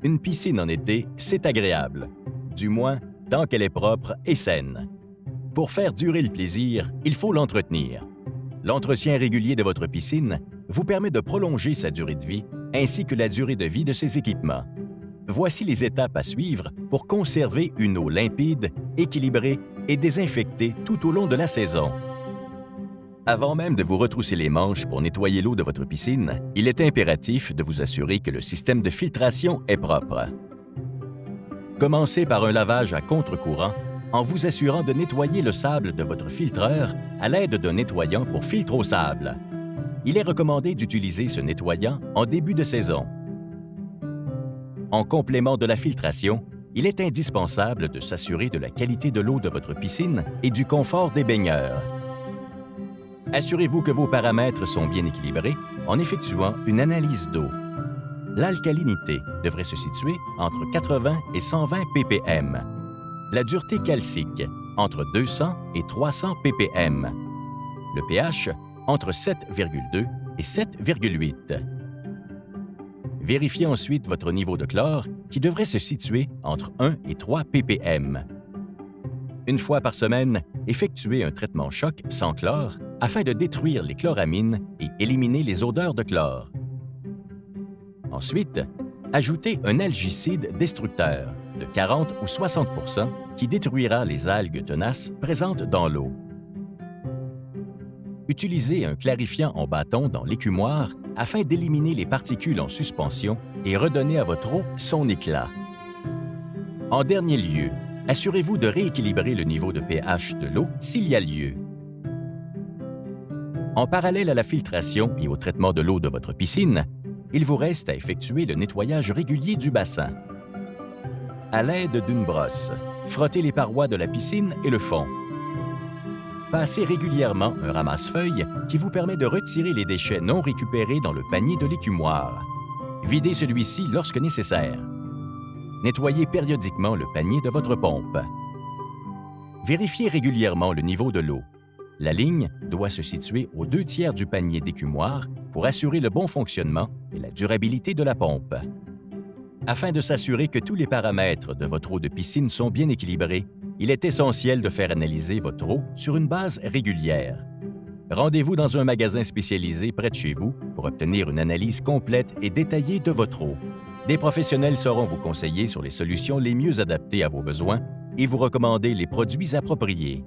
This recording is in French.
Une piscine en été, c'est agréable. Du moins, tant qu'elle est propre et saine. Pour faire durer le plaisir, il faut l'entretenir. L'entretien régulier de votre piscine vous permet de prolonger sa durée de vie ainsi que la durée de vie de ses équipements. Voici les étapes à suivre pour conserver une eau limpide, équilibrée et désinfectée tout au long de la saison. Avant même de vous retrousser les manches pour nettoyer l'eau de votre piscine, il est impératif de vous assurer que le système de filtration est propre. Commencez par un lavage à contre-courant en vous assurant de nettoyer le sable de votre filtreur à l'aide d'un nettoyant pour filtre au sable. Il est recommandé d'utiliser ce nettoyant en début de saison. En complément de la filtration, il est indispensable de s'assurer de la qualité de l'eau de votre piscine et du confort des baigneurs. Assurez-vous que vos paramètres sont bien équilibrés en effectuant une analyse d'eau. L'alcalinité devrait se situer entre 80 et 120 ppm. La dureté calcique, entre 200 et 300 ppm. Le pH, entre 7,2 et 7,8. Vérifiez ensuite votre niveau de chlore, qui devrait se situer entre 1 et 3 ppm. Une fois par semaine, effectuez un traitement choc sans chlore afin de détruire les chloramines et éliminer les odeurs de chlore. Ensuite, ajoutez un algicide destructeur de 40 ou 60 % qui détruira les algues tenaces présentes dans l'eau. Utilisez un clarifiant en bâton dans l'écumoire afin d'éliminer les particules en suspension et redonner à votre eau son éclat. En dernier lieu, assurez-vous de rééquilibrer le niveau de pH de l'eau s'il y a lieu. En parallèle à la filtration et au traitement de l'eau de votre piscine, il vous reste à effectuer le nettoyage régulier du bassin. À l'aide d'une brosse, frottez les parois de la piscine et le fond. Passez régulièrement un ramasse-feuilles qui vous permet de retirer les déchets non récupérés dans le panier de l'écumoire. Videz celui-ci lorsque nécessaire. Nettoyez périodiquement le panier de votre pompe. Vérifiez régulièrement le niveau de l'eau. La ligne doit se situer aux 2/3 du panier d'écumoire pour assurer le bon fonctionnement et la durabilité de la pompe. Afin de s'assurer que tous les paramètres de votre eau de piscine sont bien équilibrés, il est essentiel de faire analyser votre eau sur une base régulière. Rendez-vous dans un magasin spécialisé près de chez vous pour obtenir une analyse complète et détaillée de votre eau. Des professionnels sauront vous conseiller sur les solutions les mieux adaptées à vos besoins et vous recommander les produits appropriés.